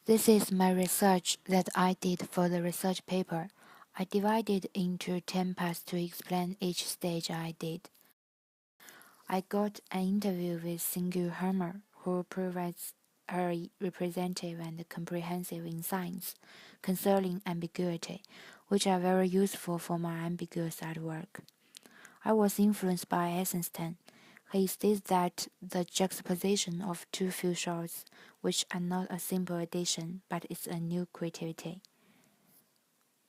This is my research that I did for the research paper. I divided into 10 parts to explain each stage I did. I got an interview with Singu Hammer, who provides her representative and comprehensive insights concerning ambiguity, which are very useful for my ambiguous artwork. I was influenced by Eisenstein. He states that the juxtaposition of two few shots, which are not a simple addition, but is a new creativity.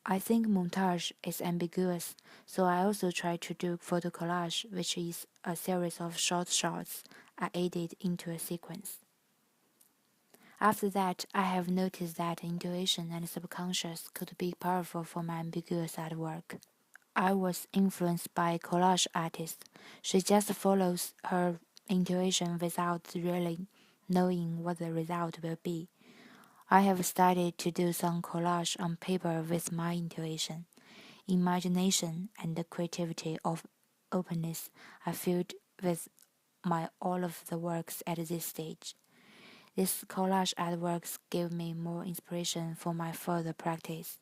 I think montage is ambiguous, so I also try to do photo collage, which is a series of short shots are added into a sequence. After that, I have noticed that intuition and subconscious could be powerful for my ambiguous artwork. I was influenced by a collage artist. She just follows her intuition without really knowing what the result will be. I have started to do some collage on paper with my intuition. Imagination and the creativity of openness are filled with my all of the works at this stage. These collage artworks give me more inspiration for my further practice.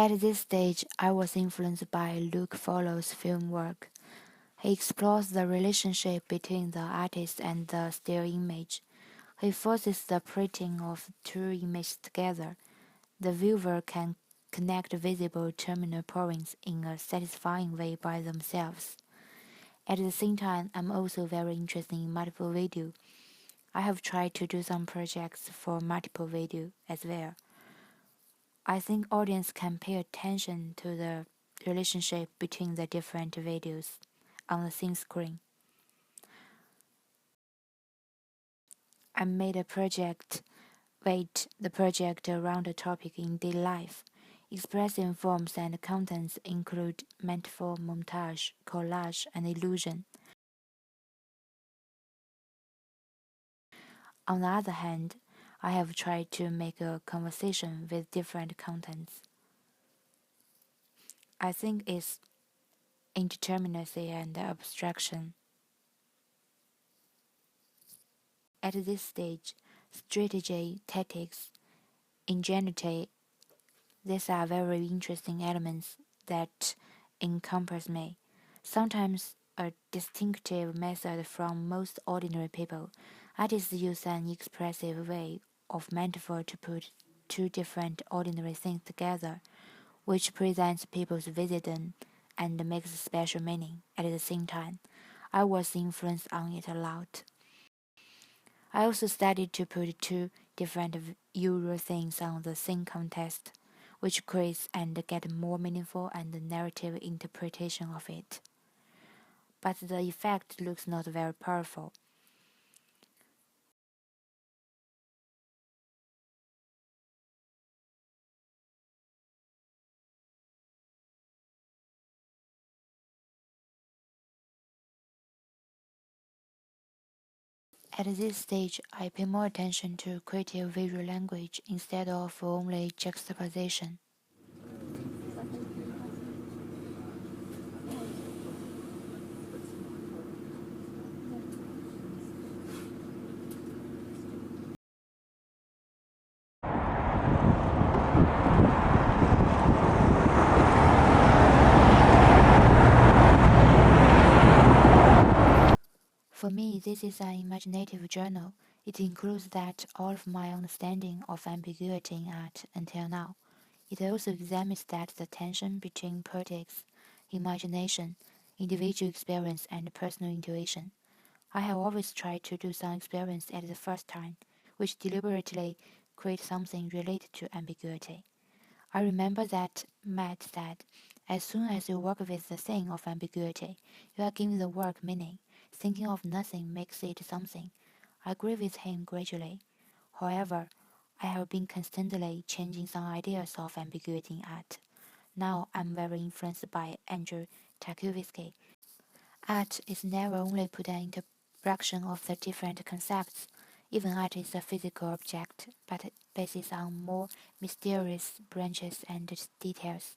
At this stage, I was influenced by Luke Follow's film work. He explores the relationship between the artist and the still image. He forces the printing of two images together. The viewer can connect visible terminal points in a satisfying way by themselves. At the same time, I'm also very interested in multiple video. I have tried to do some projects for multiple video as well. I think audience can pay attention to the relationship between the different videos on the same screen. I made a project the project around a topic in daily life. Expressive forms and contents include metaphor, montage, collage, and illusion. On the other hand, I have tried to make a conversation with different contents. I think it's indeterminacy and abstraction. At this stage, strategy, tactics, ingenuity, these are very interesting elements that encompass me. Sometimes a distinctive method from most ordinary people. Artists use an expressive way of metaphor to put two different ordinary things together, which presents people's vision and makes special meaning at the same time. I was influenced on it a lot. I also studied to put two different Euro things on the same contest, which creates and get more meaningful and narrative interpretation of it. But the effect looks not very powerful. At this stage, I pay more attention to creative visual language instead of only juxtaposition. For me, this is an imaginative journal. It includes that all of my understanding of ambiguity in art until now. It also examines that the tension between poetics, imagination, individual experience, and personal intuition. I have always tried to do some experience at the first time, which deliberately create something related to ambiguity. I remember that Matt said, as soon as you work with the thing of ambiguity, you are giving the work meaning. Thinking of nothing makes it something. I agree with him gradually. However, I have been constantly changing some ideas of ambiguity in art. Now I'm very influenced by Andrew Tarkovsky. Art is never only put an interaction of the different concepts. Even art is a physical object, but basis on more mysterious branches and details.